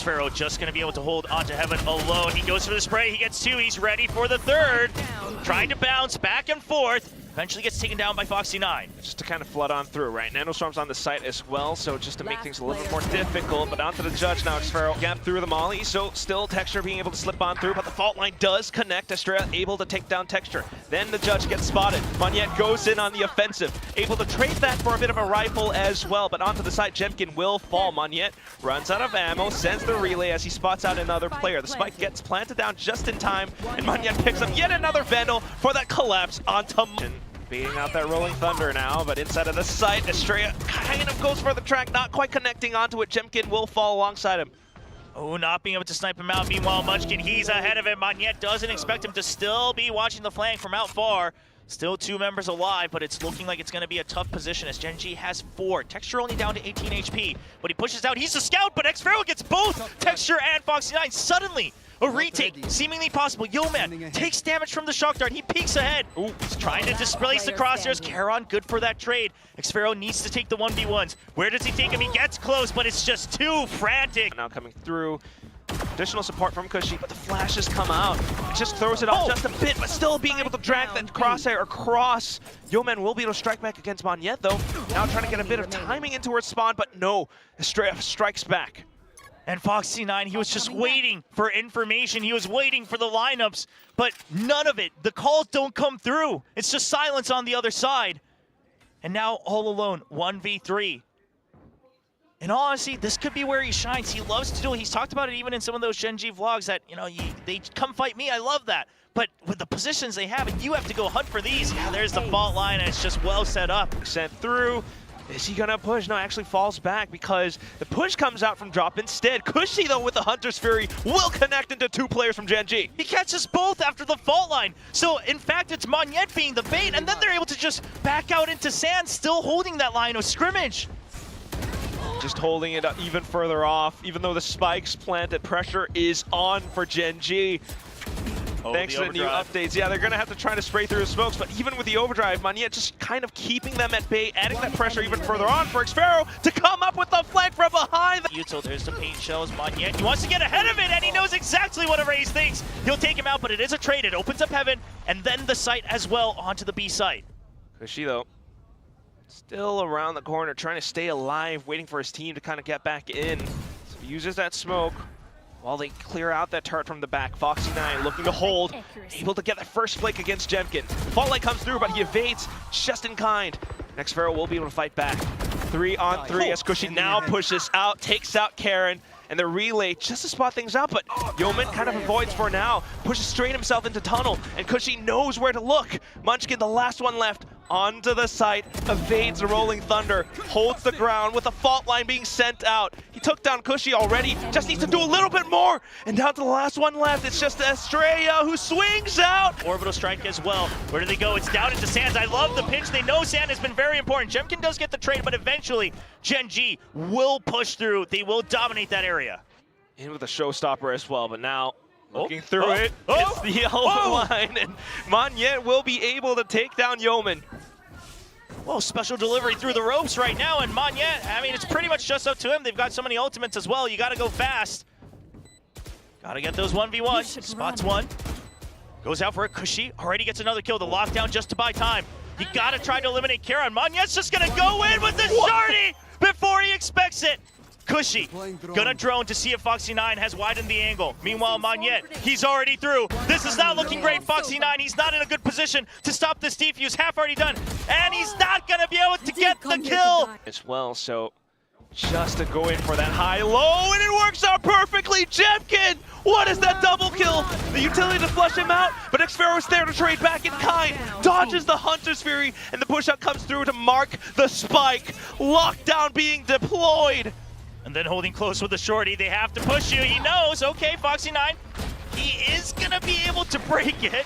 Pharaoh just going to be able to hold onto Heaven alone. He goes for the spray, he gets two, he's ready for the third. Trying to bounce back and forth. Eventually gets taken down by Foxy9. Just to kind of flood on through, right? Nanostorm's on the site as well, so just to make things a little bit more difficult. But onto the judge now, Pharaoh gap through the molly, so still Texture being able to slip on through, but the fault line does connect. Estrella able to take down Texture. Then the judge gets spotted. Monyet goes in on the offensive, able to trade that for a bit of a rifle as well. But onto the side, Jemkin will fall. Monyet runs out of ammo, sends the relay as he spots out another player. The spike gets planted down just in time, and Monyet picks up yet another Vandal for that collapse onto beating out that Rolling Thunder now, but inside of the site, Estrella kind of goes for the track, not quite connecting onto it. Jemkin will fall alongside him. Oh, not being able to snipe him out. Meanwhile, Munchkin, he's ahead of him. Monyet doesn't expect him to still be watching the flank from out far. Still two members alive, but it's looking like it's going to be a tough position as Gen G has 4. Texture only down to 18 HP, but he pushes out. He's a scout, but Pharaoh gets both Texture and Foxy9. Suddenly, a retake, seemingly possible. Yo-Man takes damage from the shock dart. He peeks ahead. Ooh, he's trying to displace the crosshairs. Qeon, good for that trade. Pharaoh needs to take the 1v1s. Where does he take him? He gets close, but it's just too frantic. Now coming through. Additional support from Cushy, but the flashes come out. It just throws it off just a bit, but still being able to drag that crosshair across. Yo-Man will be able to strike back against Monyet, though. Now trying to get a bit of timing into her spawn, but no. Estrella strikes back. And Foxy9, he was just waiting for information. He was waiting for the lineups, but none of it. The calls don't come through. It's just silence on the other side. And now all alone, 1v3. In all honesty, this could be where he shines. He loves to do it. He's talked about it even in some of those Gen G vlogs that, you know, they come fight me. I love that. But with the positions they have, and you have to go hunt for these. Yeah, there's the fault line, and it's just well set up. Sent through. Is he gonna push? No, actually falls back because the push comes out from drop instead. Cushy, though, with the Hunter's Fury, will connect into 2 players from Gen G. He catches both after the fault line. So, in fact, it's Monyet being the bait, and then they're able to just back out into sand, still holding that line of scrimmage. Just holding it even further off, even though the spikes planted. Pressure is on for Gen G. Thanks to the new updates. Yeah, they're going to have to try to spray through the smokes, but even with the overdrive, Monyet just kind of keeping them at bay, adding that pressure even further on for Pharaoh to come up with the flank from behind. Util, there's the paint shells. Monyet, he wants to get ahead of it, and he knows exactly what Raze thinks. He'll take him out, but it is a trade. It opens up Heaven, and then the site as well onto the B site. Cushy, though, still around the corner, trying to stay alive, waiting for his team to kind of get back in. So he uses that smoke while they clear out that turret from the back. Foxy9 looking to hold, able to get the first flake against Jemkin. Fault light comes through, but he evades just in kind. Next Pharaoh will be able to fight back. 3 on 3 as Cushy now pushes out, takes out Karen, and the relay just to spot things out, but Yeoman kind of avoids for now, pushes straight himself into tunnel, and Cushy knows where to look. Munchkin, the last one left, onto the site, evades the Rolling Thunder, holds the ground with a fault line being sent out. He took down Cushy already, just needs to do a little bit more, and down to the last one left, it's just Estrella who swings out. Orbital strike as well. Where do they go? It's down into Sands. I love the pinch. They know Sand has been very important. Jemkin does get the trade, but eventually Gen G will push through. They will dominate that area. In with a showstopper as well, but now looking through it, it's the yellow line, and Monyet will be able to take down Yeoman. Whoa, special delivery through the ropes right now, and Monyet, I mean, it's pretty much just up to him. They've got so many ultimates as well. You got to go fast. Got to get those 1v1s. Spots one. Goes out for a Cushy. Already gets another kill. The lockdown just to buy time. You got to try to eliminate Qeon. Monyet's just going to go in with the Shardy before he expects it. Cushy gonna drone to see if Foxy9 has widened the angle. Meanwhile, Monyet, he's already through. This is not looking great. Foxy9, he's not in a good position to stop this defuse. Half already done, and he's not gonna be able to get the kill as well. So just to go in for that high-low, and it works out perfectly. Jemkin, what is that double kill? The utility to flush him out, but Pharaoh is there to trade back in kind. Dodges the Hunter's Fury, and the push-out comes through to mark the spike. Lockdown being deployed. And then holding close with the shorty, they have to push you. He knows, okay, Foxy9, he is gonna be able to break it,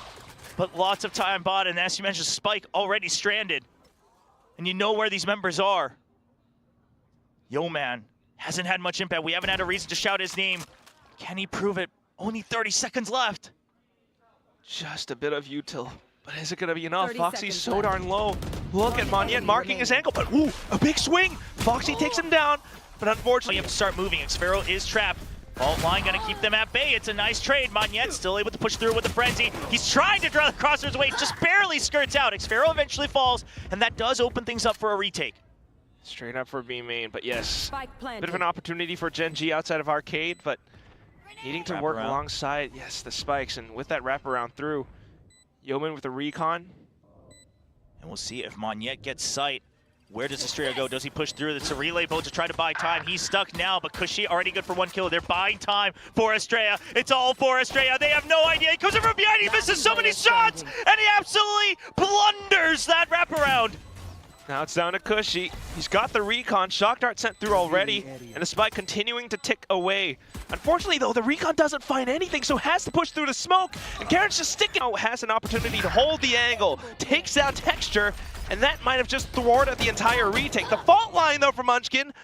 but lots of time bought, and as you mentioned, Spike already stranded. And you know where these members are. Yo-Man hasn't had much impact. We haven't had a reason to shout his name. Can he prove it? Only 30 seconds left. Just a bit of util, but is it gonna be enough? Foxy's so left. Darn low. Look at Monyet marking his ankle, but ooh, a big swing. Foxy takes him down. but unfortunately you have to start moving. Xfero is trapped. Fault line gonna keep them at bay. It's a nice trade. Monyet still able to push through with the frenzy. He's trying to draw the crosshairs away, just barely skirts out. Xfero eventually falls, and that does open things up for a retake. Straight up for B main, but yes, bit of an opportunity for Gen G outside of Arcade, but needing to work alongside, yes, the spikes, and with that wraparound through, Yeoman with the recon. And we'll see if Monyet gets sight. Where does Estrella go? Does he push through? It's a relay boat to try to buy time. He's stuck now, but Kushi already good for 1 kill. They're buying time for Estrella. It's all for Estrella. They have no idea. He comes in from behind. He misses so many shots, and he absolutely blunders that wraparound. Now it's down to Kushi. He's got the recon. Shock dart sent through already, and the spike continuing to tick away. Unfortunately, though, the recon doesn't find anything, so has to push through the smoke. And Karen's just sticking. Oh, has an opportunity to hold the angle, takes out Texture, and that might have just thwarted the entire retake. The fault line, though, for Munchkin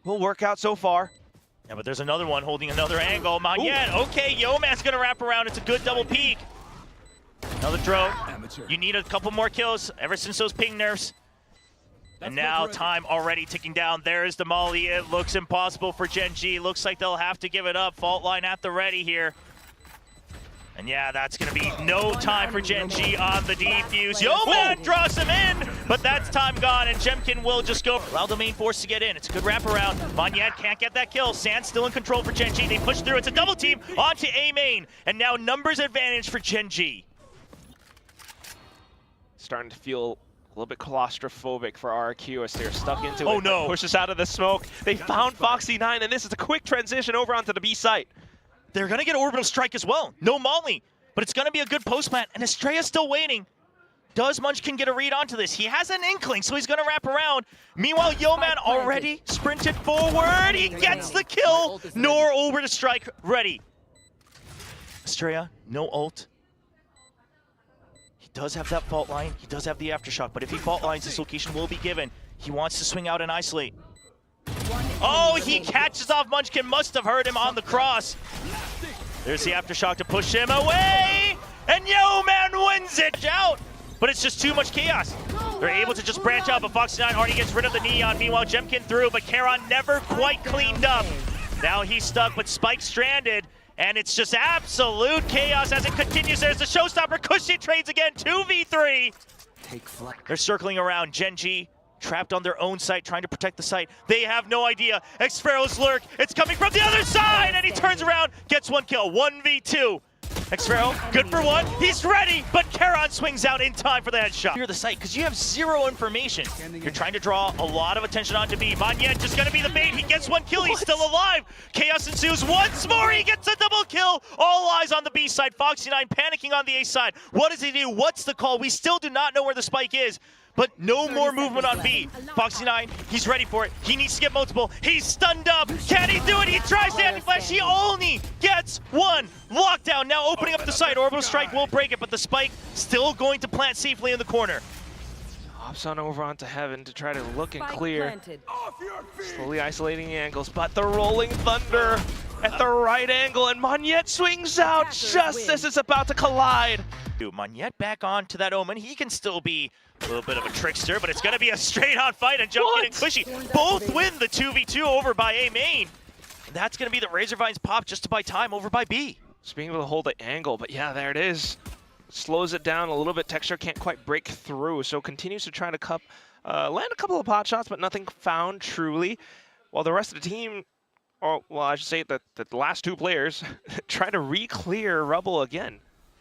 will work out so far. Yeah, but there's another one holding another angle. Monyet, okay, Yeoman's gonna wrap around. It's a good double peek. Another throw. You need a couple more kills ever since those ping nerfs. And now time already ticking down. There's the molly. It looks impossible for Gen G. Looks like they'll have to give it up. Fault line at the ready here. And yeah, that's going to be no time for Gen G on the defuse. Yeoman draws him in, but that's time gone, and Jemkin will just go. Allow the main force to get in. It's a good wraparound. Monyet can't get that kill. Sand's still in control for Gen G. They push through. It's a double team onto A main, and now numbers advantage for Gen G. Starting to feel a little bit claustrophobic for RQ as they're stuck into it. Oh no! Pushes out of the smoke. They found Foxy9, and this is a quick transition over onto the B site. They're gonna get orbital strike as well. No molly, but it's gonna be a good post plant, and Estrella's still waiting. Does Munchkin get a read onto this? He has an inkling, so he's gonna wrap around. Meanwhile, Yeoman already sprinted forward. He gets the kill. Nor orbital strike ready. Estrella, no ult. He does have that fault line. He does have the aftershock, but if he fault lines, this location will be given. He wants to swing out and isolate. Oh, he catches off Munchkin. Must have heard him on the cross. There's the aftershock to push him away, and Yeoman wins it out. But it's just too much chaos. They're able to just branch out, but Foxy9 already gets rid of the Neon. Meanwhile, Jemkin through, but Qeon never quite cleaned up. Now he's stuck, but Spike stranded. And it's just absolute chaos as it continues. There's the showstopper. Kushi trades again, 2v3. They're circling around. Gen G trapped on their own site, trying to protect the site. They have no idea. Xfero's lurk. It's coming from the other side, and he turns around, gets 1 kill. 1v2. Xfero, good for 1. He's ready, but Qeon swings out in time for the headshot. Clear the site, because you have 0 information. You're trying to draw a lot of attention onto B. Monyet just gonna be the bait. He gets 1 kill. He's still alive. Chaos ensues once more. He gets a double kill. All eyes on the B side. Foxy9 panicking on the A side. What does he do? What's the call? We still do not know where the spike is. But no more movement on B. Foxy9, he's ready for it. He needs to get multiple. He's stunned up. Can he do it? He tries to anti-flash. He only gets 1. Lockdown now opening up the site. Orbital strike will break it, but the spike still going to plant safely in the corner. Hops on over onto Heaven to try to look and clear. Slowly isolating the angles, but the rolling thunder at the right angle, and Monyet swings out just as it's about to collide. Monyet back on to that Omen. He can still be a little bit of a trickster, but it's going to be a straight-on fight, and Jump and Kushi both win the 2v2 over by A main. And that's going to be the Razorvines pop just to buy time over by B. Just being able to hold the angle, but yeah, there it is. Slows it down a little bit. Texture can't quite break through, so continues to try to land a couple of pot shots, but nothing found truly. While the rest of the team, or well, I should say that the last 2 players try to re-clear rubble again.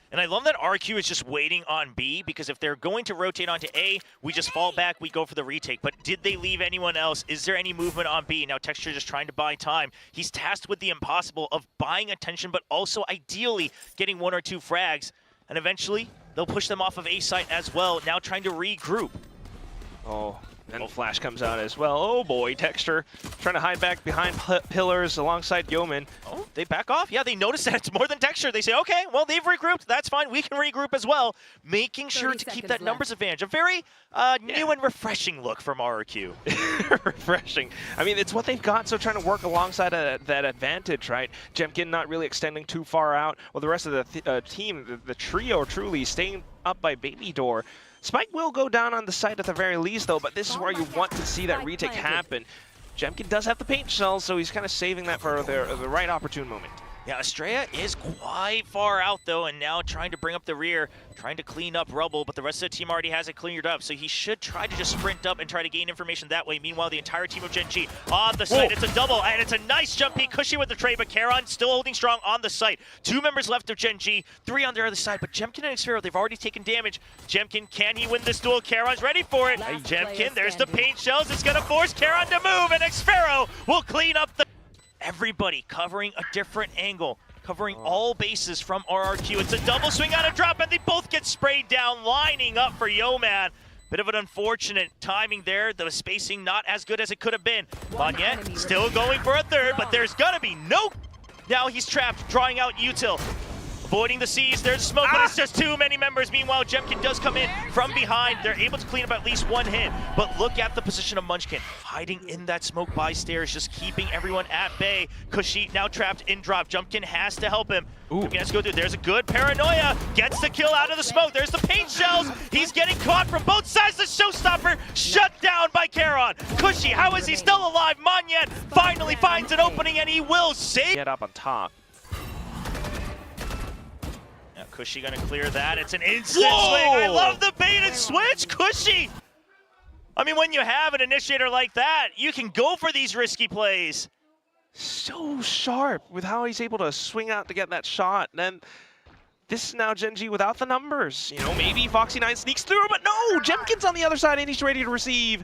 And I love that RQ is just waiting on B, because if they're going to rotate onto A, we just fall back, we go for the retake. But did they leave anyone else? Is there any movement on B? Now Texture just trying to buy time. He's tasked with the impossible of buying attention, but also ideally getting 1 or 2 frags. And eventually, they'll push them off of A site as well, now trying to regroup. Oh, and Flash comes out as well. Oh boy, Texture trying to hide back behind pillars alongside Yeoman. Oh, they back off? Yeah, they notice that it's more than Texture. They say, okay, well, they've regrouped. That's fine. We can regroup as well. Making sure to keep that numbers advantage. A very new and refreshing look from RQ. Refreshing. I mean, it's what they've got, so trying to work alongside that advantage, right? Jemkin not really extending too far out, while the rest of the team, the trio, truly staying up by Baby Door. Spike will go down on the site at the very least, though, but this is where you want to see that retake happen. Jemkin does have the paint shells, so he's kind of saving that for the right opportune moment. Yeah, Estrella is quite far out, though, and now trying to bring up the rear, trying to clean up rubble, but the rest of the team already has it cleared up, so he should try to just sprint up and try to gain information that way. Meanwhile, the entire team of Gen G on the site. It's a double, and it's a nice jump peek. Cushy with the trade, but Qeon still holding strong on the site. 2 members left of Gen G, 3 on their other side, but Jemkin and Xfero, they've already taken damage. Jemkin, can he win this duel? Qeon's ready for it. Jemkin, there's the paint shells. It's going to force Qeon to move, and Xfero will clean up the... Everybody covering a different angle. Covering all bases from RRQ. It's a double swing on a drop, and they both get sprayed down, lining up for Yeoman. Bit of an unfortunate timing there. The spacing not as good as it could have been. Monyet still going for a third, but there's gonna be no... Now he's trapped, drawing out Util. Avoiding the C's, there's smoke, but it's just too many members. Meanwhile, Jemkin does come in from behind. They're able to clean up at least one hit, but look at the position of Munchkin. Hiding in that smoke by stairs, just keeping everyone at bay. Kushi now trapped in drop. Jemkin has to help him. Jemkin has to go through. There's a good paranoia. Gets the kill out of the smoke. There's the paint shells. He's getting caught from both sides. The showstopper shut down by Qeon. Kushi, how is he still alive? Monyet finally finds an opening, and he will save. Get up on top. Cushy gonna clear that. It's an instant swing. I love the bait and switch, Cushy. I mean, when you have an initiator like that, you can go for these risky plays. So sharp with how he's able to swing out to get that shot. And then this is now Gen G without the numbers. You know, maybe Foxy9 sneaks through, but no! Jemkin's on the other side and he's ready to receive.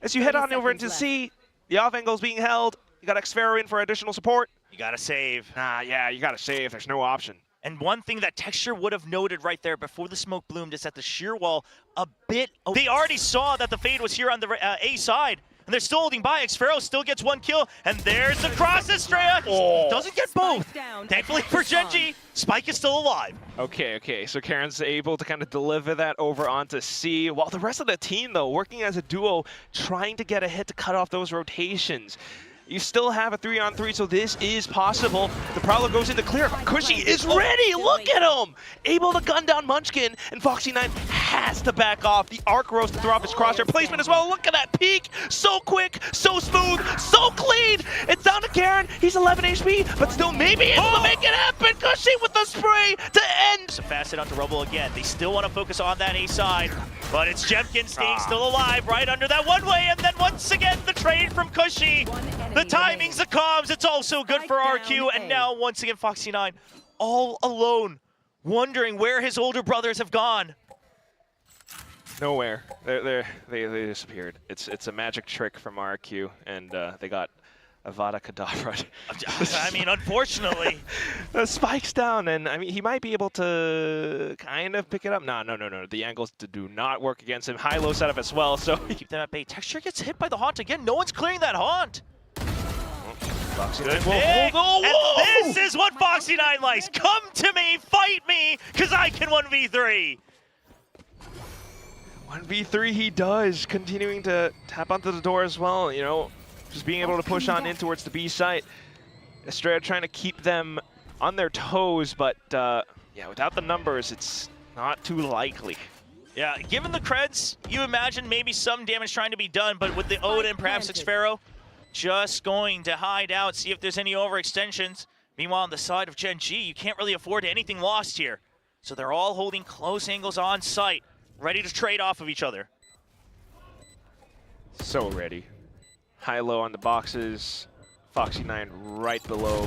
As you head on over into C, the off angle's being held. You got Xfero in for additional support. You gotta save. Yeah, you gotta save. There's no option. And one thing that Texture would have noted right there before the smoke bloomed is that the shear wall a bit... They already saw that the fade was here on the A side, and they're still holding by. Xfero still gets 1 kill, and there's the cross Estrella. Doesn't get both. Thankfully for Gen G, Spike is still alive. Okay, so Karen's able to kind of deliver that over onto C, while the rest of the team, though, working as a duo, trying to get a hit to cut off those rotations. You still have a 3-on-3, so this is possible. The Prowler goes into clear. Cushy is ready! Look at him! Able to gun down Munchkin, and Foxy9 has to back off. The arc roast to throw off his crosshair placement as well. Look at that peek! So quick, so smooth, so clean! It's down to Karen. He's 11 HP, but still maybe able to make it happen. Cushy with the spray to end! It's a facet onto Rubble again. They still want to focus on that A side, but it's Jemkin staying still alive right under that one-way, and then once again the trade from Cushy. The timings, the comms, it's also good for RQ, and now once again Foxy9 all alone, wondering where his older brothers have gone. Nowhere. They disappeared. It's a magic trick from RQ, and they got Avada Kedavra. I mean, unfortunately. The spike's down, and I mean, he might be able to kind of pick it up. No. The angles do not work against him. High-low setup as well, so... Keep them at bay. Texture gets hit by the haunt again. No one's clearing that haunt. Good pick. And this is what Foxy9 likes. Come to me, fight me, because I can 1v3. 1v3 he does, continuing to tap onto the door as well, you know, just being able to push on in towards the B site. Estrella trying to keep them on their toes, but yeah, without the numbers, it's not too likely. Yeah, given the creds, you imagine maybe some damage trying to be done, but with the Odin, perhaps Xfero just going to hide out, see if there's any overextensions. Meanwhile, on the side of Gen G, you can't really afford anything lost here. So they're all holding close angles on site, ready to trade off of each other. So ready. High-low on the boxes, Foxy9 right below.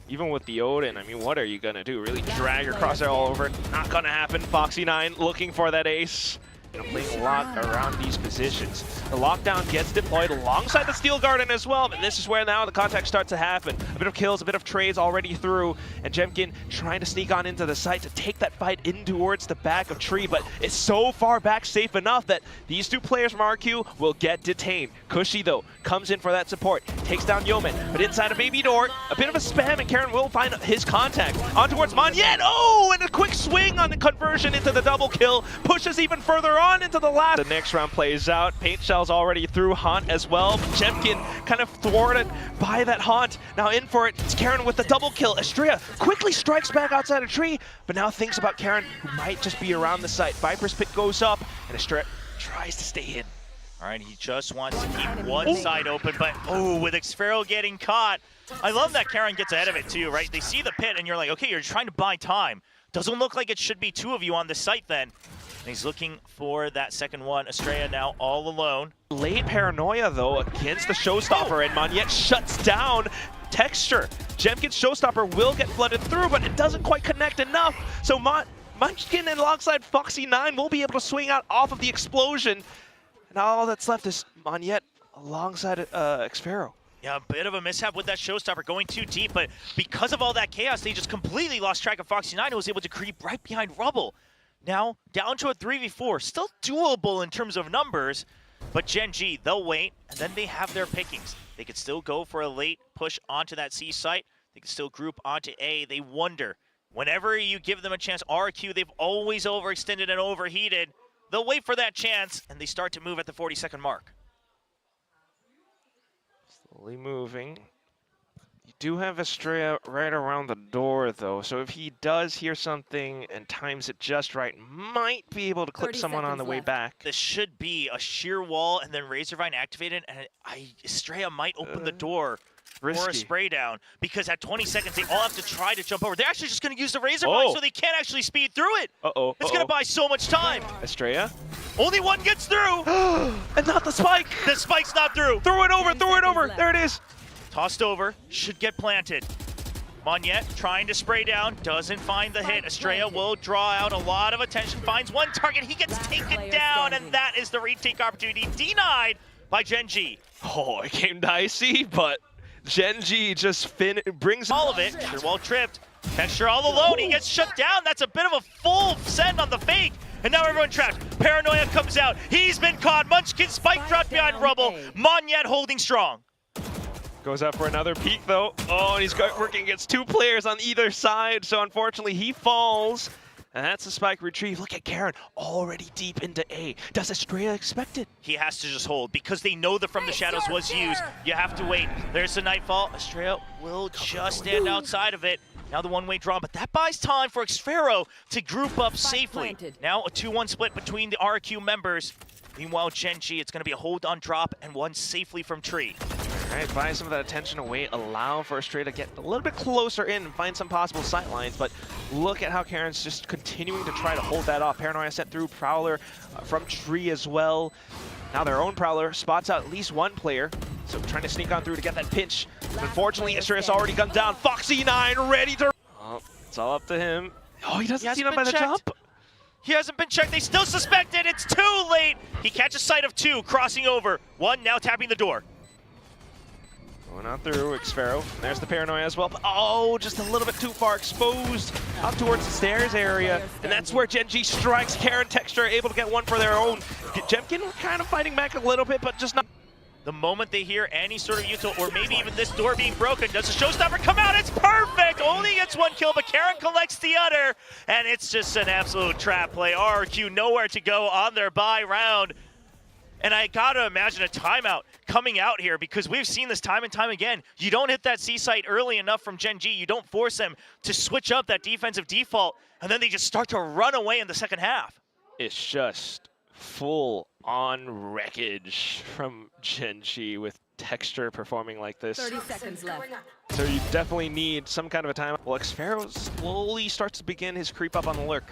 Even with the Odin, I mean, what are you gonna do? Really drag your crosshair all over? Not gonna happen. Foxy9 looking for that ace. You know, playing a lot around these positions. The lockdown gets deployed alongside the Steel Garden as well, but this is where now the contact starts to happen. A bit of kills, a bit of trades already through, and Jemkin trying to sneak on into the site to take that fight in towards the back of Tree, but it's so far back safe enough that these 2 players from RQ will get detained. Cushy, though, comes in for that support, takes down Yeoman, but inside a baby door, a bit of a spam, and Karen will find his contact. On towards Monyet, and a quick swing on the conversion into the double kill, pushes even further on into the last. The next round plays out. Paint shells already through Haunt as well. Jemkin kind of thwarted by that Haunt. Now in for it. It's Karen with the double kill. Estrella quickly strikes back outside a tree, but now thinks about Karen, who might just be around the site. Viper's Pit goes up, and Estrella tries to stay in. All right, he just wants to keep one side open, but with Xfero getting caught. I love that Qeon gets ahead of it too, right? They see the pit and you're like, okay, you're trying to buy time. Doesn't look like it should be two of you on the site then. And he's looking for that second one. Estrella now all alone. Late paranoia though against the Showstopper, and Monyet shuts down Texture. Jemkin's Showstopper will get flooded through, but it doesn't quite connect enough. So Munchkin and alongside Foxy9 will be able to swing out off of the explosion. And all that's left is Monyet alongside Xfero. Yeah, a bit of a mishap with that Showstopper going too deep, but because of all that chaos, they just completely lost track of Foxy9, who was able to creep right behind Rubble. Now, down to a 3v4. Still doable in terms of numbers, but Gen G, they'll wait, and then they have their pickings. They could still go for a late push onto that C site. They could still group onto A. They wonder, whenever you give them a chance, RQ, they've always overextended and overheated. They'll wait for that chance, and they start to move at the 40-second mark. Slowly moving. You do have Estrella right around the door, though, so if he does hear something and times it just right, might be able to clip someone on the way back. This should be a sheer wall, and then Razorvine activated, and Estrella might open the door for a spray down, because at 20 seconds, they all have to try to jump over. They're actually just going to use the Razorvine, so they can't actually speed through it. It's going to buy so much time. Estrella? Only one gets through. And not the spike. The spike's not through. Throw it over, throw it over. There it is. Tossed over, should get planted. Monyet trying to spray down, doesn't find the hit. Estrella will draw out a lot of attention, finds one target, he gets taken down, and that is the retake opportunity denied by Gen G. Oh, it came dicey, but Gen G just brings all of it. They're well tripped. Texture all alone, he gets shut down. That's a bit of a full send on the fake. And now everyone trapped. Paranoia comes out. He's been caught. Munchkin spike dropped behind Rubble. Monyet holding strong. Goes out for another peek though. Oh, and he's working against two players on either side. So unfortunately he falls. And that's a spike retrieve. Look at Qeon already deep into A. Does Estrella expect it? He has to just hold because they know that From the Shadows was used. You have to wait. There's the Nightfall. Estrella will just stand outside of it. Now the one-way draw, but that buys time for Xfero to group up safely. Now a 2-1 split between the RQ members. Meanwhile, Gen G, it's going to be a hold on drop and one safely from Tree. All right, buy some of that attention away, allow for Estrella to get a little bit closer in and find some possible sight lines, but look at how Qeon's just continuing to try to hold that off. Paranoia sent through, Prowler from Tree as well. Now their own Prowler spots out at least one player, so trying to sneak on through to get that pinch. But unfortunately, Estrella's already gunned down. Foxy9 ready to... Oh, it's all up to him. Oh, he doesn't see them by the jump. He hasn't been checked. They still suspect it. It's too late. He catches sight of two, crossing over. One now tapping the door. Going out through Xfero. There's the Paranoia as well. But oh, just a little bit too far exposed up towards the stairs area. And that's where Gen G strikes. Qeon Texture able to get one for their own. Jemkin kind of fighting back a little bit, but just not. The moment they hear any sort of util, or maybe even this door being broken, does the Showstopper come out? It's perfect! Only gets one kill, but Qeon collects the other. And it's just an absolute trap play. RQ nowhere to go on their bye round. And I gotta imagine a timeout coming out here, because we've seen this time and time again. You don't hit that C site early enough from Gen G. You don't force them to switch up that defensive default, and then they just start to run away in the second half. It's just full on wreckage from Gen G with Texture performing like this. 30 seconds left. So you definitely need some kind of a timeout. Well, Xfero slowly starts to begin his creep up on the lurk.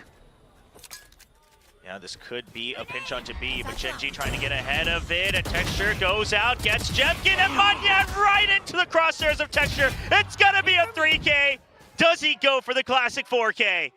Yeah, this could be a pinch onto B, but Gen G trying to get ahead of it, and Texture goes out, gets Jemkin, and Monyet right into the crosshairs of Texture. It's gonna be a 3K. Does he go for the classic 4K?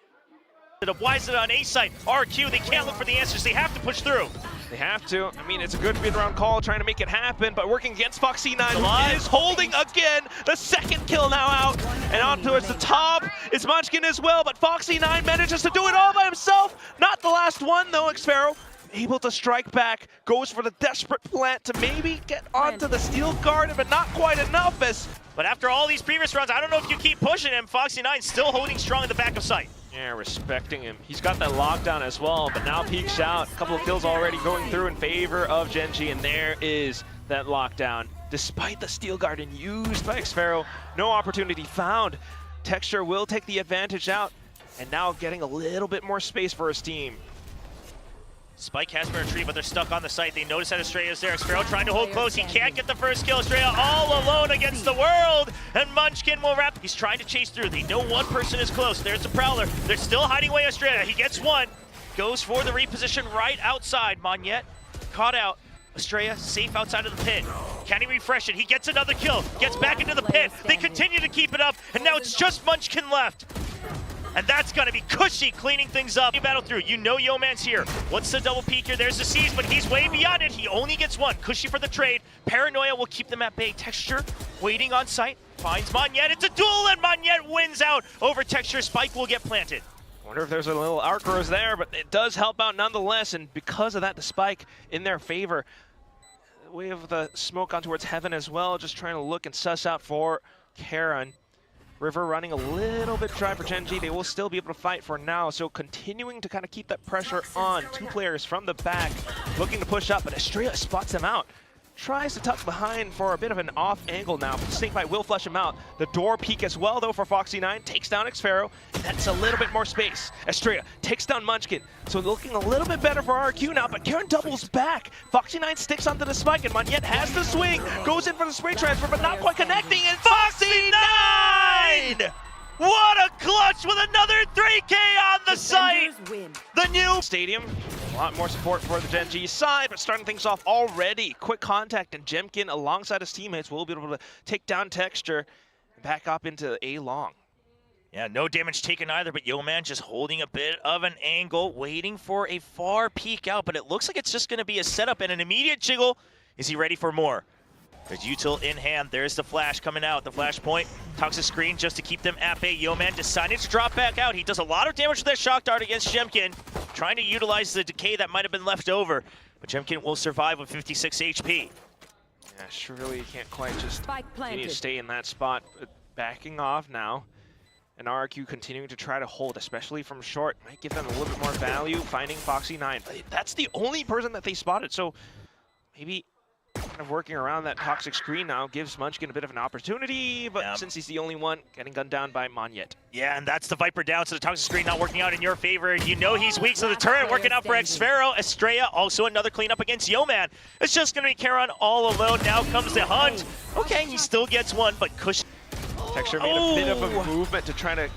Why is it on A site? RQ, they can't look for the answers. They have to push through. They have to. I mean, it's a good mid-round call trying to make it happen, but working against Foxy9, who is holding again. The second kill now out, and on towards the top is Munchkin as well, but Foxy9 manages to do it all by himself. Not the last one, though. Xfero able to strike back, goes for the desperate plant to maybe get onto the steel guard, but not quite enough. But after all these previous rounds, I don't know if you keep pushing him. Foxy9 still holding strong in the back of sight. Yeah, respecting him. He's got that lockdown as well, but now peeks out. A couple of kills already going through in favor of Gen G, and there is that lockdown. Despite the steel garden used by Xfero, no opportunity found. Texture will take the advantage out, and now getting a little bit more space for his team. Spike has been retrieved, but they're stuck on the site. They notice that Estrella's there. Sparrow trying to hold close. He can't get the first kill. Estrella all alone against the world. And Munchkin will wrap. He's trying to chase through. They know one person is close. There's the Prowler. They're still hiding away Estrella. He gets one. Goes for the reposition right outside. Monyet caught out. Estrella safe outside of the pit. Can he refresh it? He gets another kill. Gets back into the pit. They continue to keep it up. And now it's just Munchkin left. And that's gonna be Cushy cleaning things up. You battle through, you know Yeoman's here. What's the double peek here? There's the Siege, but he's way beyond it. He only gets one. Cushy for the trade. Paranoia will keep them at bay. Texture waiting on site. Finds Monyet. It's a duel, and Monyet wins out over Texture. Spike will get planted. Wonder if there's a little arc rose there, but it does help out nonetheless. And because of that, the Spike in their favor. We have the smoke on towards Heaven as well, just trying to look and suss out for Qeon. River running a little bit dry for Gen G. They will still be able to fight for now, so continuing to kind of keep that pressure on. Two players from the back looking to push up, but Estrella spots them out. Tries to tuck behind for a bit of an off angle now, but Snakebite will flush him out. The door peek as well, though, for Foxy9. Takes down Xpharaoh, and that's a little bit more space. Estrella takes down Munchkin, so looking a little bit better for RQ now, but Qeon doubles back. Foxy9 sticks onto the spike, and Monyet has the swing. Goes in for the spray transfer, but not quite connecting, and Foxy9! What a clutch with another 3K on the site! The new stadium. A lot more support for the Gen G side, but starting things off already. Quick contact, and Jemkin, alongside his teammates, will be able to take down Texture and back up into A long. Yeah, no damage taken either, but Yeoman just holding a bit of an angle, waiting for a far peek out, but it looks like it's just going to be a setup and an immediate jiggle. Is he ready for more? There's util in hand. There's the flash coming out. The flash point. Toxic screen just to keep them at bay. Yeoman decided to drop back out. He does a lot of damage with that shock dart against Jemkin. Trying to utilize the decay that might have been left over. But Jemkin will survive with 56 HP. Yeah, surely you can't quite just continue to stay in that spot. Backing off now. And RQ continuing to try to hold, especially from short. Might give them a little bit more value. Finding Foxy9. That's the only person that they spotted. So maybe kind of working around that toxic screen now gives Munchkin a bit of an opportunity, but since he's the only one, getting gunned down by Monyet. Yeah, and that's the Viper down, so the toxic screen not working out in your favor. You know he's weak, so the turret working out for Xpharaoh. Estrella, also another cleanup against Yeoman. It's just going to be Qeon all alone. Now comes the hunt. Okay, he still gets one, but Cushy. Texture made a bit of a movement to try to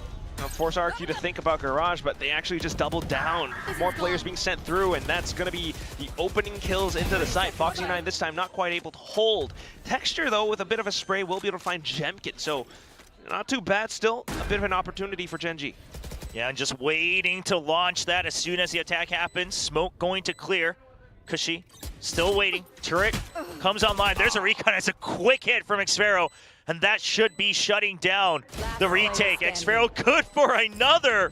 force RQ to think about Garage, but they actually just doubled down. More players being sent through, and that's going to be the opening kills into the site. Foxy9 this time not quite able to hold. Texture, though, with a bit of a spray, will be able to find Jemkin, so not too bad. Still a bit of an opportunity for Gen G. Yeah, and just waiting to launch that as soon as the attack happens. Smoke going to clear. Cushy still waiting. Turret comes online. There's a recon. It's a quick hit from Xpharaoh. And that should be shutting down the retake. Xpharaoh good for another.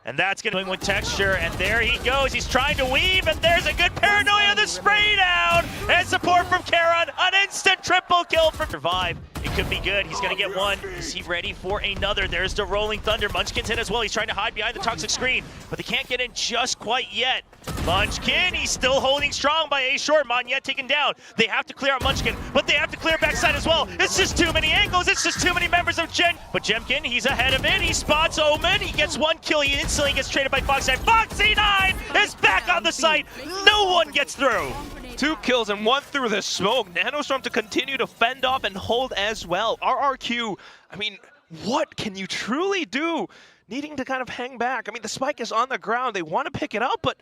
And that's going to be with Texture. And there he goes. He's trying to weave. And there's a good Paranoia. The spray down. And support from Qeon. An instant triple kill for Survive. It could be good. He's going to get one. Is he ready for another? There's the Rolling Thunder. Munchkin's in as well. He's trying to hide behind the toxic screen. But they can't get in just quite yet. Munchkin, he's still holding strong by A short. Monyet taken down. They have to clear out Munchkin, but they have to clear backside as well. It's just too many angles. It's just too many members of Gen. But Jemkin, he's ahead of it. He spots Omen. He gets one kill. He instantly gets traded by Foxy9. Foxy9 is back on the site. No one gets through. 2 kills and 1 through the smoke. Nanostorm to continue to fend off and hold as well. RRQ, I mean, what can you truly do? Needing to kind of hang back. I mean, the spike is on the ground. They want to pick it up, but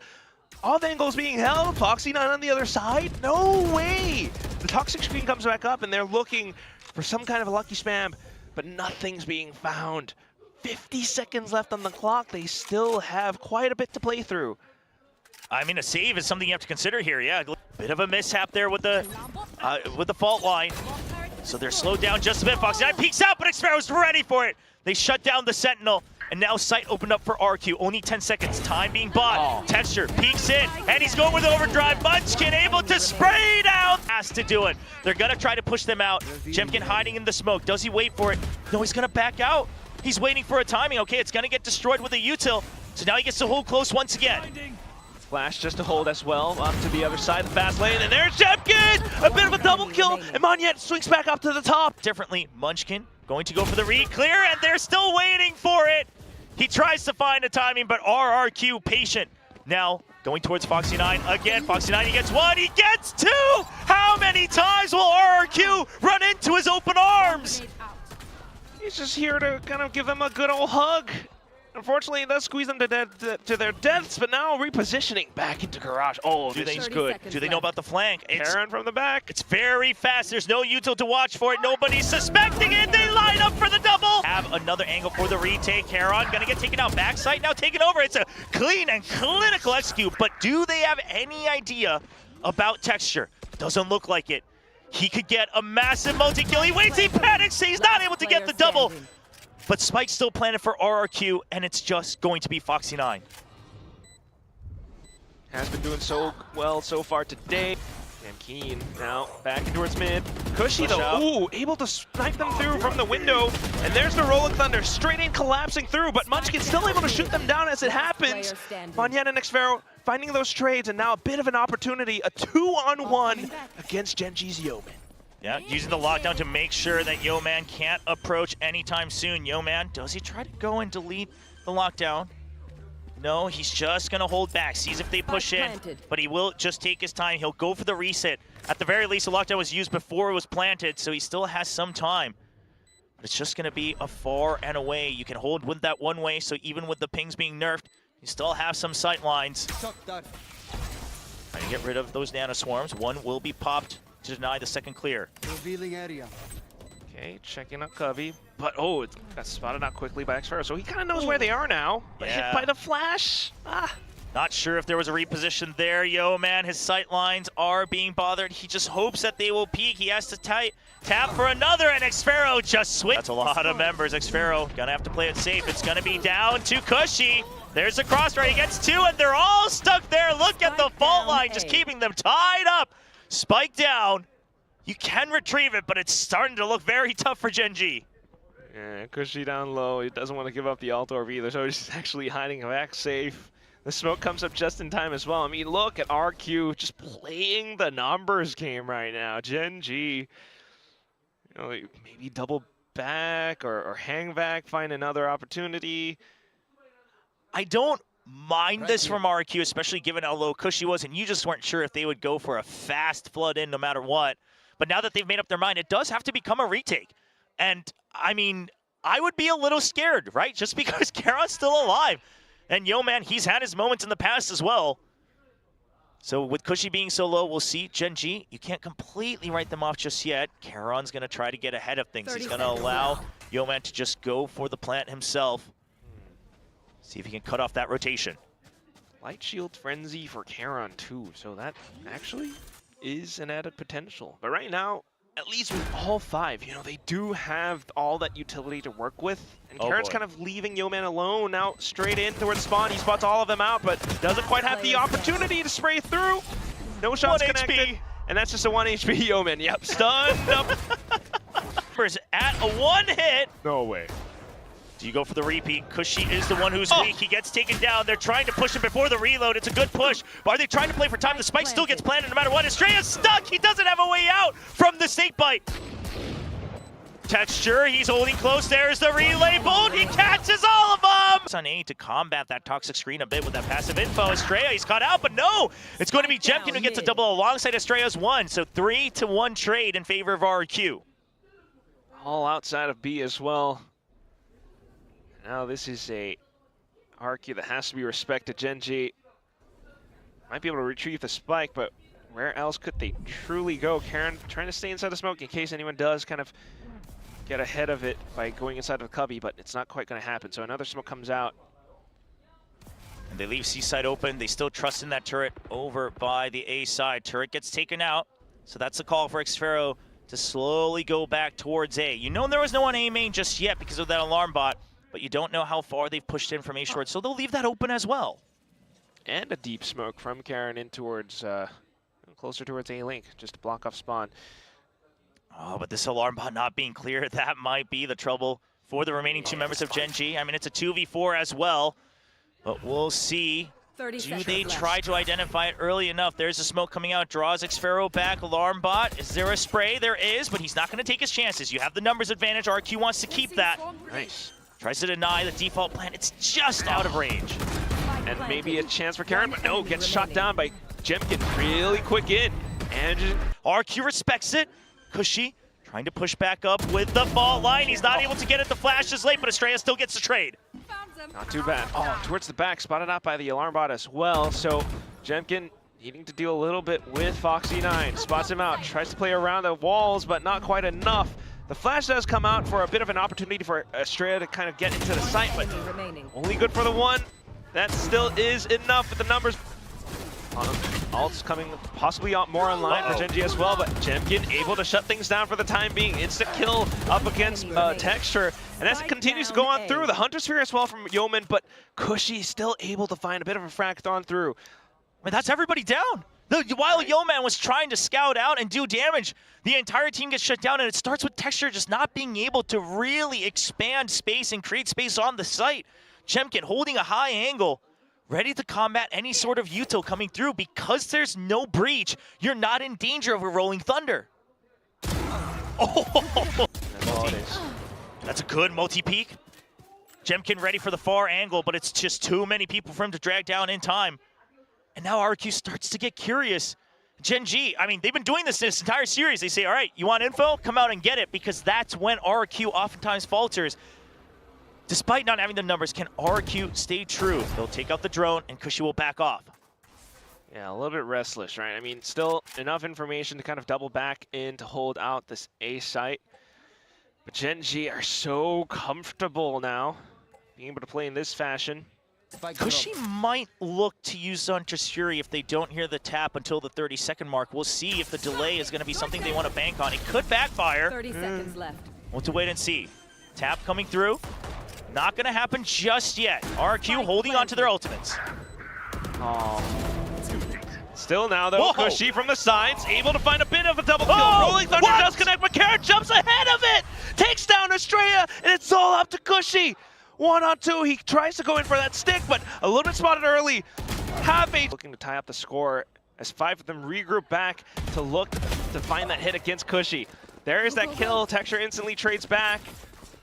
all the angles being held. Foxy9 on the other side? No way! The toxic screen comes back up, and they're looking for some kind of a lucky spam, but nothing's being found. 50 seconds left on the clock. They still have quite a bit to play through. I mean, a save is something you have to consider here. Yeah, bit of a mishap there with the fault line. So they're slowed down just a bit. Foxy9 peeks out, but Xpharaoh's ready for it. They shut down the Sentinel, and now sight opened up for RQ. Only 10 seconds, time being bought. Texture peeks in, and he's going with overdrive. Munchkin able to spray down. Has to do it. They're gonna try to push them out. Jemkin hiding in the smoke. Does he wait for it? No, he's gonna back out. He's waiting for a timing. Okay, it's gonna get destroyed with a util. So now he gets to hold close once again. Flash just to hold as well, up to the other side of the fast lane, and there's Jemkin! A bit of a double kill, and Monyet swings back up to the top. Differently, Munchkin going to go for the read clear, and they're still waiting for it. He tries to find a timing, but RRQ patient. Now, going towards Foxy9 again. Foxy9, he gets one, he gets two! How many times will RRQ run into his open arms? He's just here to kind of give them a good old hug. Unfortunately, it does squeeze them to their deaths, but now repositioning back into garage. Oh, this is good. Do they know about the flank? Karen from the back. It's very fast. There's no util to watch for it. Nobody's suspecting it. They line up for the double. Have another angle for the retake. Qeon gonna get taken out. Backside now taken over. It's a clean and clinical execute. But do they have any idea about texture? Doesn't look like it. He could get a massive multi-kill. He waits, he panics. He's not able to get the double. But Spike's still planted for RRQ, and it's just going to be Foxy9. Has been doing so well so far today. And Qeon now back towards mid. Cushy though, ooh, able to snipe them through from the window. And there's the Rolling Thunder, straight in collapsing through, but Munchkin's still able to shoot them down as it happens. Monyet and Xfero finding those trades, and now a bit of an opportunity, a 2-on-1 against Gen G's Yeoman. Yeah, using the lockdown to make sure that Yeoman can't approach anytime soon. Yeoman, does he try to go and delete the lockdown? No, he's just going to hold back, sees if they push in, but he will just take his time. He'll go for the reset. At the very least, the lockdown was used before it was planted, so he still has some time. But it's just going to be a far and away. You can hold with that one way, so even with the pings being nerfed, you still have some sight lines. Trying to get rid of those nano swarms. One will be popped to deny the second clear. Revealing area. Okay, checking out Covey. But oh, it got spotted out quickly by Xfero, so he kind of knows where they are now. But hit by the flash. Not sure if there was a reposition there. Yeoman, his sight lines are being bothered. He just hopes that they will peek. He has to tap for another, and Xfero just switched. That's a lot of members. Xfero gonna have to play it safe. It's gonna be down to Cushy. There's the crossfire. He gets two, and they're all stuck there. Look at the fault line, just keeping them tied up. Spike down. You can retrieve it, but it's starting to look very tough for Gen G. Yeah, Cushy down low. He doesn't want to give up the alt orb either, so he's actually hiding back safe. The smoke comes up just in time as well. I mean, look at RQ just playing the numbers game right now. Gen G, you know, maybe double back or hang back, find another opportunity. I don't mind this from RQ, especially given how low Cushy was, and you just weren't sure if they would go for a fast flood in no matter what. But now that they've made up their mind, it does have to become a retake. And, I mean, I would be a little scared, right? Just because Qeon's still alive. And Yeoman, he's had his moments in the past as well. So with Cushy being so low, we'll see. Gen G, you can't completely write them off just yet. Qeon's going to try to get ahead of things. He's going to allow Yeoman to just go for the plant himself. See if he can cut off that rotation. Light Shield Frenzy for Qeon too, so that actually is an added potential. But right now, at least with all five, you know, they do have all that utility to work with. And Qeon's kind of leaving Yeoman alone now, straight in towards spawn. He spots all of them out, but doesn't quite have the opportunity to spray through. No shots connected. And that's just a 1 HP Yeoman. Yep, stunned up. At a one hit. No way. Do you go for the repeat? Cushy is the one who's weak. He gets taken down. They're trying to push him before the reload. It's a good push. But are they trying to play for time? The spike still gets planted no matter what. Estrella's stuck. He doesn't have a way out from the snake bite. Texture, he's holding close. There's the relay bolt. He catches all of them. It's on A to combat that toxic screen a bit with that passive info. Estrella, he's caught out, but no. It's going to be Jemkin who gets a double alongside Estrella's one. So 3-1 trade in favor of RQ. All outside of B as well. Now this is a RQ that has to be respected. Gen G might be able to retrieve the spike, but where else could they truly go? Qeon trying to stay inside the smoke in case anyone does kind of get ahead of it by going inside of the cubby, but it's not quite going to happen. So another smoke comes out. And they leave C side open. They still trust in that turret over by the A side. Turret gets taken out. So that's the call for Xfero to slowly go back towards A. You know there was no one A main just yet because of that alarm bot, but you don't know how far they've pushed in from A short, so they'll leave that open as well. And a deep smoke from Qeon in towards, closer towards A-Link, just to block off spawn. Oh, but this alarm bot not being clear, that might be the trouble for the remaining two members of Gen G. I mean, it's a 2v4 as well, but we'll see. Do they try to identify it early enough? There's a smoke coming out, draws Xfero back, alarm bot. Is there a spray? There is, but he's not going to take his chances. You have the numbers advantage. RQ wants to keep that. Nice. Tries to deny the default plan. It's just out of range. and maybe a chance for Qeon, but no, gets shot down by Jemkin. Really quick in. And RQ respects it. Cushy trying to push back up with the fault line. He's not able to get it. The flash is late, but Estrella still gets the trade. not too bad. Oh, towards the back, spotted out by the alarm bot as well. So Jemkin needing to deal a little bit with Foxy9. Spots him out, tries to play around the walls, but not quite enough. The flash does come out for a bit of an opportunity for Estrella to kind of get into the site, but only good for the one. That still is enough with the numbers. Ult's coming possibly more online for Gen G as well, but Jemkin able to shut things down for the time being. Instant kill up against Texture, and as it continues to go on through, the Hunter Sphere as well from Yeoman, but Cushy still able to find a bit of a frag on through. I mean, that's everybody down. While Yeoman was trying to scout out and do damage, the entire team gets shut down, and it starts with Texture just not being able to really expand space and create space on the site. Jemkin holding a high angle, ready to combat any sort of util coming through. Because there's no breach, you're not in danger of a rolling thunder. Oh, that's a good multi-peek. Jemkin ready for the far angle, but it's just too many people for him to drag down in time. And now RQ starts to get curious. Gen G, I mean, they've been doing this entire series. They say, all right, you want info? Come out and get it, because that's when RQ oftentimes falters. Despite not having the numbers, can RQ stay true? They'll take out the drone, and Cushy will back off. Yeah, a little bit restless, right? I mean, still enough information to kind of double back in to hold out this A site. But Gen G are so comfortable now, being able to play in this fashion. Cushy might look to use Hunter's Fury if they don't hear the tap until the 30-second mark. We'll see if the delay is going to be something they want to bank on. It could backfire. 30 seconds left. We'll have to wait and see. Tap coming through. Not going to happen just yet. RQ holding on to their ultimates. Oh. Still now, though, Whoa. Cushy from the sides, able to find a bit of a double kill. Rolling Thunder does connect, but Qeon jumps ahead of it! Takes down Estrella, and it's all up to Cushy. 1-on-2, he tries to go in for that stick, but a little bit spotted early. Looking to tie up the score as 5 of them regroup back to look to find that hit against Cushy. There is that kill, Texture instantly trades back,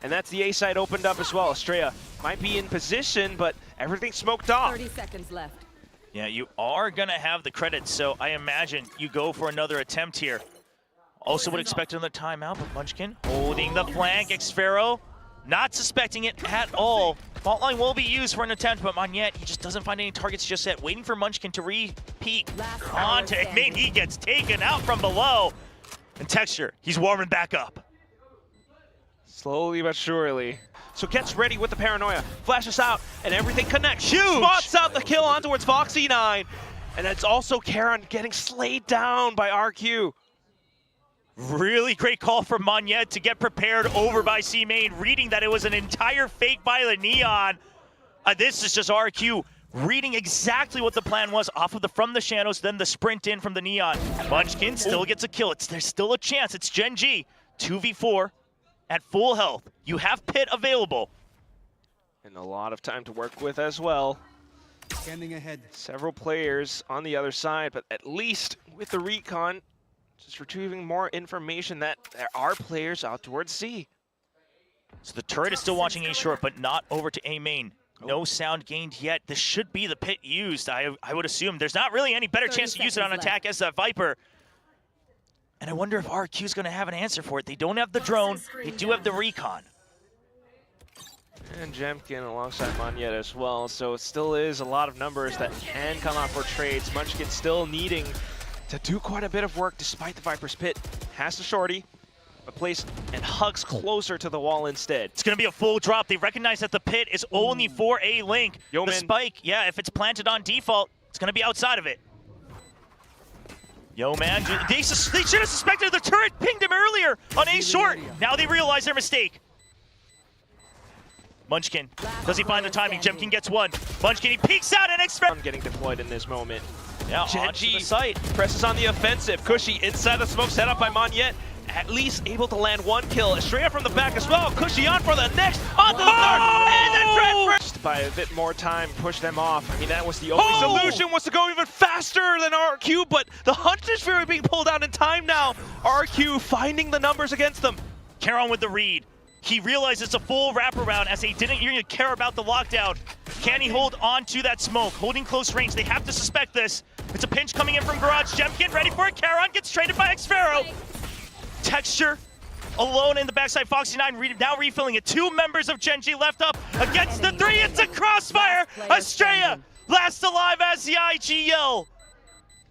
and that's the A side opened up as well. Estrella might be in position, but everything's smoked off. 30 seconds left. Yeah, you are going to have the credits, so I imagine you go for another attempt here. Also would expect another timeout, but Munchkin holding the flank. Xfero not suspecting it at all. Fault line will be used for an attempt, but Monyet, he just doesn't find any targets just yet. Waiting for Munchkin to re-peek onto Main. He gets taken out from below. And Texture, he's warming back up. Slowly but surely. So gets ready with the paranoia, flashes out, and everything connects. Huge! Spots out the kill on towards Foxy9. And it's also Qeon getting slayed down by RQ. Really great call from Monyet to get prepared over by C-Main, reading that it was an entire fake by the Neon. This is just RQ reading exactly what the plan was off of the from the shadows, then the sprint in from the Neon. Munchkin still gets a kill. There's still a chance. It's Gen G, 2v4 at full health. You have Pit available. And a lot of time to work with as well. Scanning ahead. Several players on the other side, but at least with the recon, just retrieving more information that there are players out towards C. So the turret is still watching A short, but not over to A main. No sound gained yet. This should be the Pit used, I would assume. There's not really any better chance to use it on attack as that Viper. And I wonder if RQ is going to have an answer for it. They don't have the drone. They do have the recon. And Jemkin alongside Monyet as well. So it still is a lot of numbers that can come out for trades. Munchkin still needing to do quite a bit of work despite the Viper's Pit. Has the shorty, but plays and hugs closer to the wall instead. It's going to be a full drop. They recognize that the Pit is only for a link. Yeoman. The spike, yeah, if it's planted on default, it's going to be outside of it. Yo, man, they should have suspected the turret pinged him earlier on A short. Now they realize their mistake. Munchkin, does he find the timing? Jemkin gets one. Munchkin, he peeks out and Xfero Getting deployed in this moment. Yeah, Gen onto G the site. presses on the offensive. Cushy inside the smoke set up by Monyet. At least able to land one kill. Estrella from the back as well. Cushy on for the next. On the third. And then Fred by a bit more time, push them off. I mean, that was the only solution, was to go even faster than RQ, but the Hunter's Fury being pulled out in time now. RQ finding the numbers against them. Qeon with the read. He realizes it's a full wraparound as he didn't even care about the lockdown. Can he hold on to that smoke? Holding close range. They have to suspect this. It's a pinch coming in from Garage. Jemkin ready for it. Qeon gets traded by Xfero. Texture alone in the backside. Foxy9 now refilling it. 2 members of Gen G left up against the 3. It's a crossfire. Estrella last alive as the IGL.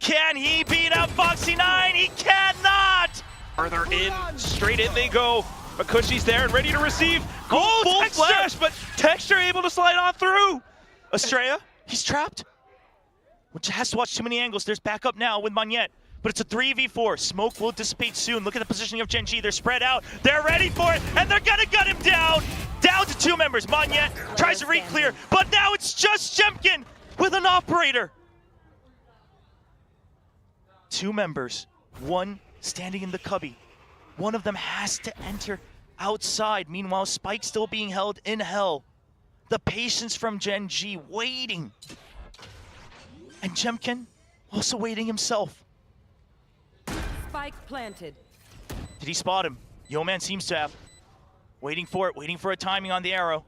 Can he beat up Foxy9? He cannot. Further in, straight in they go. Makushi's there and ready to receive. Oh, full Texture! flash, but Texture able to slide on through. Estrella, he's trapped. Which has to watch too many angles. There's backup now with Monyet. But it's a 3v4. Smoke will dissipate soon. Look at the positioning of Gen G. They're spread out. They're ready for it, and they're gonna gut him down. Down to 2 members. Monyet tries to re-clear, but now it's just Jemkin with an operator. 2 members, 1 standing in the cubby. One of them has to enter outside. Meanwhile, Spike still being held in hell. The patience from Gen G waiting. And Jemkin also waiting himself. Spike planted. Did he spot him? Yo-Man seems to have. Waiting for it, waiting for a timing on the arrow.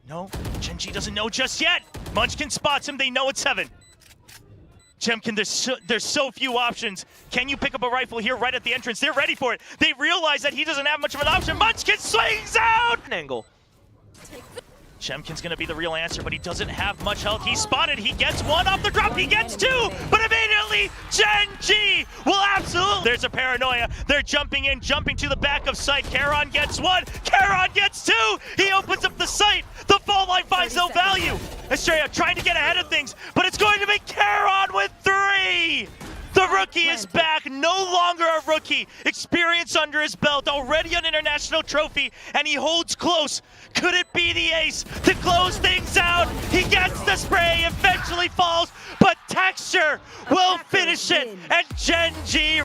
No, Gen G doesn't know just yet. Munchkin spots him, they know it's 7. Jemkin, there's so few options. Can you pick up a rifle here right at the entrance? They're ready for it. They realize that he doesn't have much of an option. Munchkin swings out! An angle. Jemkin's gonna be the real answer, but he doesn't have much health. He's spotted, he gets 1 off the drop, he gets 2, but immediately Gen G will absolutely. There's a paranoia. They're jumping in, jumping to the back of sight. Qeon gets 1, Qeon gets 2. He opens up the sight. The fall line finds no value. Estrella trying to get ahead of things, but it's going to be Qeon with 3. The rookie is back, no longer a rookie. Experience under his belt, already an international trophy, and he holds close. Could it be the ace to close things out? He gets the spray, eventually falls, but Texture will finish it, and Gen G